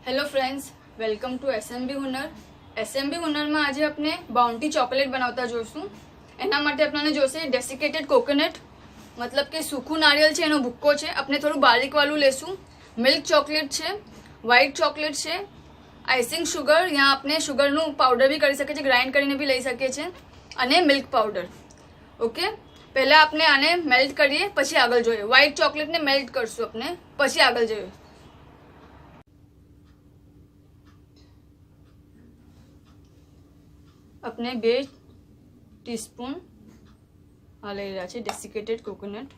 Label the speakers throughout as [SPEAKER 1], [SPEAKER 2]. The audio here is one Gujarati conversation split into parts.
[SPEAKER 1] Hello friends, welcome to SMB Hunar. એસએમબી હુનરમાં આજે આપણે બાઉન્ટી ચોકલેટ બનાવતા જોઈશું. એના માટે આપણને જોશે ડેસિકેટેડ કોકોનટ, મતલબ કે સૂકું નારિયેલ છે, એનો ભૂક્કો છે. આપણે થોડું બારીકવાળું લેશું. મિલ્ક ચોકલેટ છે, વ્હાઇટ ચોકલેટ છે, આઈસિંગ શુગર, યા આપણે શુગરનું પાવડર બી કરી શકીએ છીએ, ગ્રાઇન્ડ કરીને બી લઈ શકીએ છીએ, અને મિલ્ક પાવડર. ઓકે, પહેલાં આપણે આને મેલ્ટ કરીએ, પછી આગળ જોઈએ. વ્હાઇટ ચોકલેટને મેલ્ટ કરશું આપણે, પછી આગળ જોઈએ. अपने 2 टीस्पून आ ले रहा है डेसिकेटेड कोकोनट.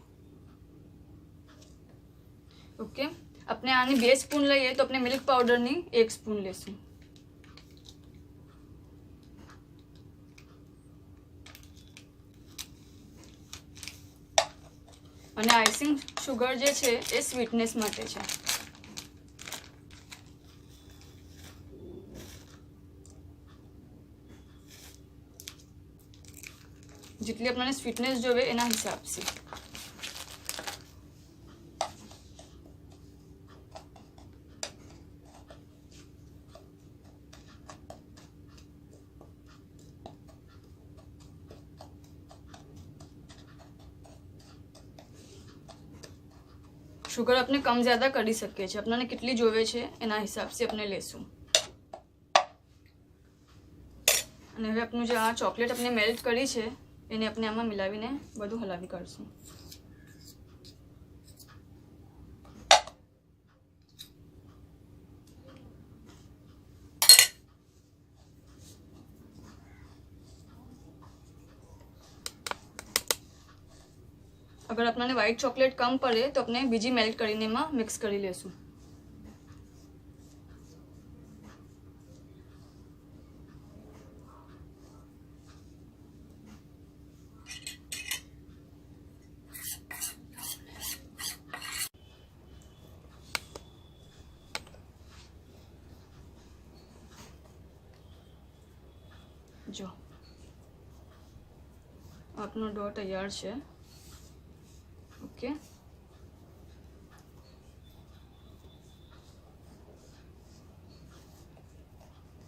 [SPEAKER 1] ओके, अपने आने 2 स्पून लीए तो अपने मिल्क पाउडर नहीं 1 स्पून लेसुं. અને આઈસિંગ શુગર જે છે એ સ્વીટનેસ માટે છે. जितनी अपने स्वीटनेस जो है एना हिसाब से. शुगर अपने कम ज्यादा कर सके अपने कितनी जोवे छे एना हिसाब से अपने लेसुं. અને હવે આપણું જે આ ચોકલેટ આપણે મેલ્ટ કરી છે એને આપણે આમાં મિલાવીને બધું હલાવી કરશું. અગર આપણને વ્હાઇટ ચોકલેટ કમ પડે તો આપણે બીજી મેલ્ટ કરીને એમાં મિક્સ કરી લેશું. जो आपनो डो तैयार है. ओके,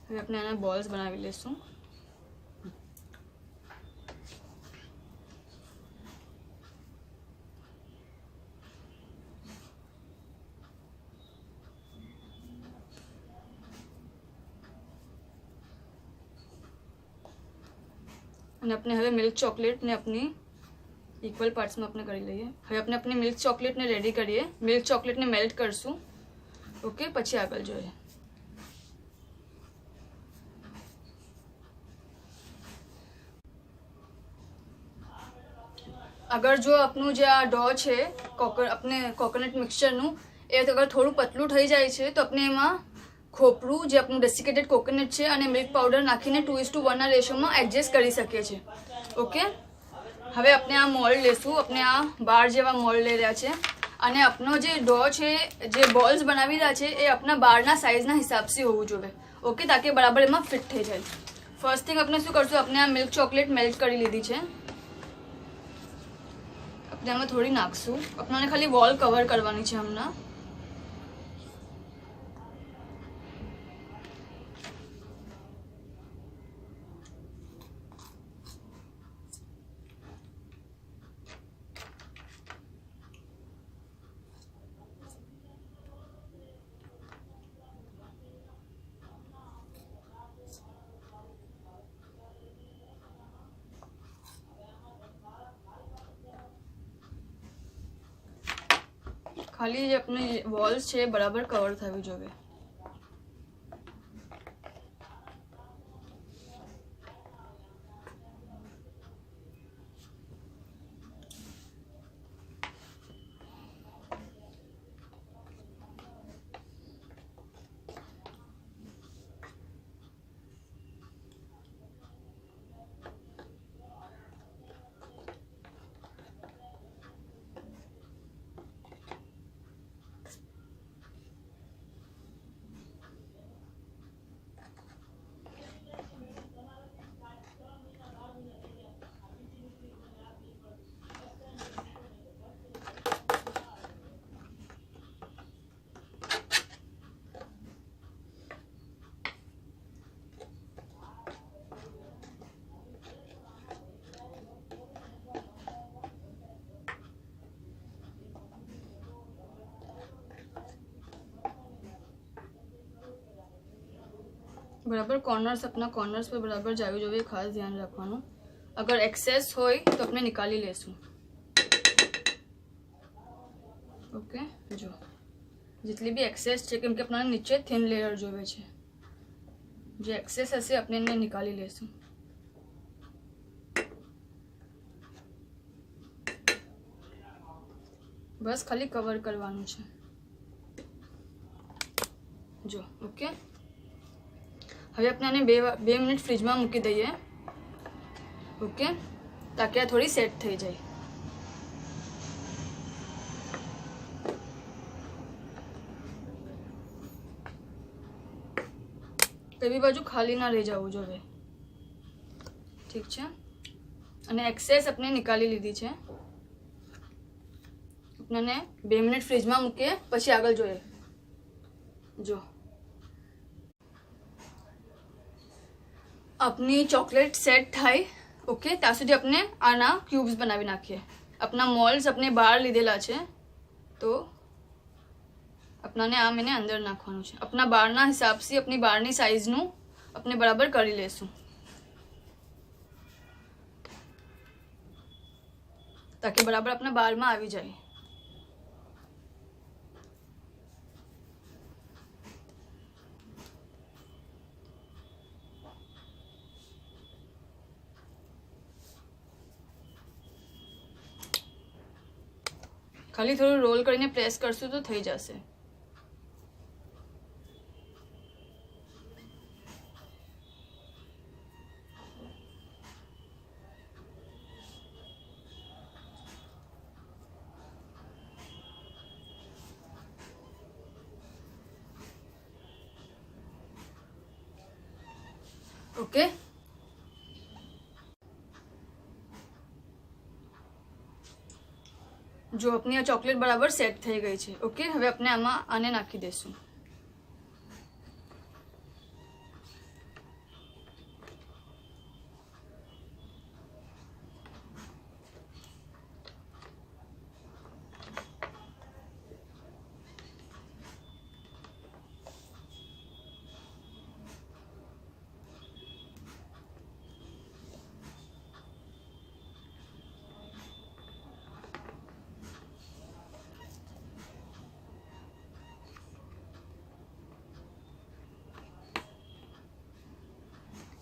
[SPEAKER 1] હવે આપણે આના બોલ્સ બનાવી લેશું. અને આપણે હવે મિલ્ક ચોકલેટ ને अपनी इक्वल पार्ट्स में अपने કરી લઈએ. હવે આપણે अपनी મિલ્ક ચોકલેટ ને રેડી કરીએ. મિલ્ક ચોકલેટ ને મેલ્ટ કરશું. ઓકે, પછી આગળ જોઈએ. अगर जो अपनू जो आ डो है अपने कोकोनट मिक्सचरનું એ અગર થોડું પતલું થઈ જાય છે તો આપણે એમાં ખોપરું જે આપણું ડેસિકેટેડ કોકોનટ છે અને મિલ્ક પાવડર નાખીને 2:1 ના રેશિયોમાં એડજસ્ટ કરી શકીએ છીએ. ઓકે, હવે આપણે આ મોલ્ડ લેશું. આપણે આ 12 જેવા મોલ્ડ લઈ રહ્યા છે અને આપણો જે ડો છે, જે બોલ્સ બનાવી રહ્યા છે એ આપણા 12ના સાઇઝના હિસાબથી હોવું જોઈએ. ઓકે, તાકે બરાબર એમાં ફિટ થઈ જાય. ફર્સ્ટ થિંગ આપણે શું કરશું, આપણે આ મિલ્ક ચોકલેટ મેલ્ટ કરી લીધી છે. આપણે આમાં થોડી નાખશું. આપણને ખાલી વોલ કવર કરવાની છે હમણાં. ખાલી જે આપણી વોલ્સ છે બરાબર કવર થવી જોઈએ. બરાબર આપના કોર્નર્સ પર બરાબર જાવી જોઈએ, ખાસ ધ્યાન રાખવાનું. અગર એક્સેસ હોય તો આપણે નિકાલી લેશું. ઓકે, જો જેટલી બી એક્સેસ છે, કેમ કે આપણને નીચે થિન લેયર જોવે છે, જે એક્સેસ હશે આપણે એને નિકાલી લેશું. બસ ખાલી કવર કરવાનું છે. જો ઓકે, હવે આપણે આને 2 મિનિટ ફ્રીજમાં મૂકી દઈએ. ઓકે, તાકી આ થોડી સેટ થઈ જાય. કઈ બાજુ ખાલી ના રહી જવું જોઈએ. ઠીક છે, અને એક્સેસ આપણે નિકાલી લીધી છે. આપણે 2 મિનિટ ફ્રીજમાં મૂકીએ, પછી આગળ જોઈએ. જો આપની ચોકલેટ સેટ થાય, ઓકે, ત્યાં સુધી આપણે આના ક્યુબ્સ બનાવી નાખીએ. આપણા મોલ્સ આપણે બહાર લીધેલા છે, તો આપણાને આમ એને અંદર નાખવાનું છે. આપણા બારના હિસાબથી આપણી બારની સાઈઝનું આપણે બરાબર કરી લેશું, તાકી બરાબર આપણા બારમાં આવી જાય. ખાલી થોડું રોલ કરીને પ્રેસ કરશું તો થઈ જશે. ઓકે, જો આપની આ ચોકલેટ બરાબર સેટ થઈ ગઈ છે. ઓકે, હવે આપણે આને નાખી દઈશું.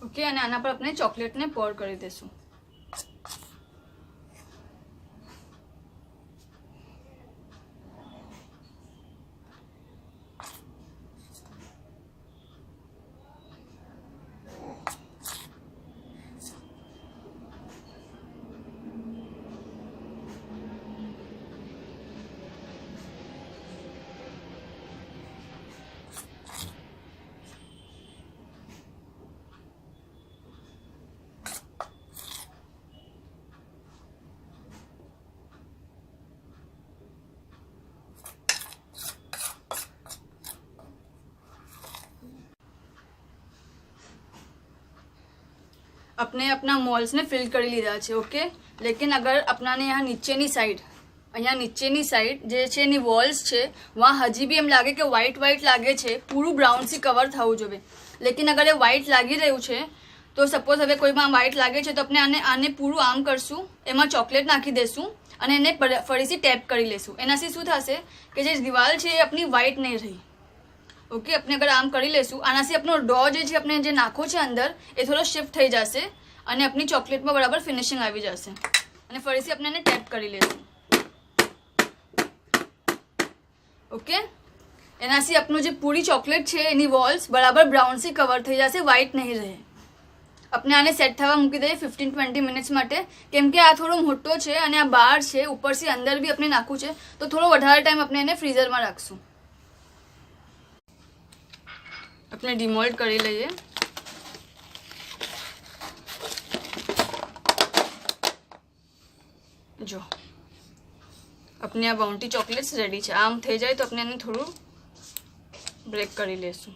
[SPEAKER 1] ઓકે, અને આના પર આપણે ચોકલેટને પોર કરી દઈશું. अपने अपना मॉल्स ने फिल कर लीधा है. ओके, लेकिन अगर अपनाने यहाँ नीचेनी साइड अँ नीचेनी साइड जे छे एनी वॉल्स छे वहाँ हजी भी एम लगे कि व्हाइट व्हाइट लगे छे, पूरू ब्राउन सी कवर थवुं जोईए. लेकिन अगर ये व्हाइट लागी रह्युं छे तो सपोज हवे कोई में व्हाइट लगे छे तो अपने आने आने पूरू आम करशुं, एमां चॉकलेट नाखी देशुं અને એને ફરીથી ટેપ કરી લેશું. એનાથી શું થશે કે જે દિવાલ છે એ આપણી વ્હાઇટ નહીં રહી. ઓકે, આપણે અગર આમ કરી લેશું, આનાથી આપણો ડો જે છે આપણે જે નાખો છે અંદર એ થોડો શિફ્ટ થઈ જશે અને આપણી ચોકલેટમાં બરાબર ફિનિશિંગ આવી જશે. અને ફરીથી આપણે એને ટેપ કરી લેશું. ઓકે, એનાથી આપણું જે પૂરી ચોકલેટ છે એની વોલ્સ બરાબર બ્રાઉનથી કવર થઈ જશે, વ્હાઇટ નહીં રહે. આપણે આને સેટ થવા મૂકી દઈએ 15-20 મિનિટ્સ માટે, કેમ કે આ થોડો મોટો છે અને આ બહાર છે, ઉપરથી અંદર બી આપણે નાખવું છે, તો થોડો વધારે ટાઈમ આપણે એને ફ્રીઝરમાં રાખશું. આપણે ડિમોલ્ડ કરી લઈએ. જો આપણે આ બાઉન્ટી ચોકલેટ્સ રેડી છે. આમ થઈ જાય તો આપણે એને થોડું બ્રેક કરી લેશું.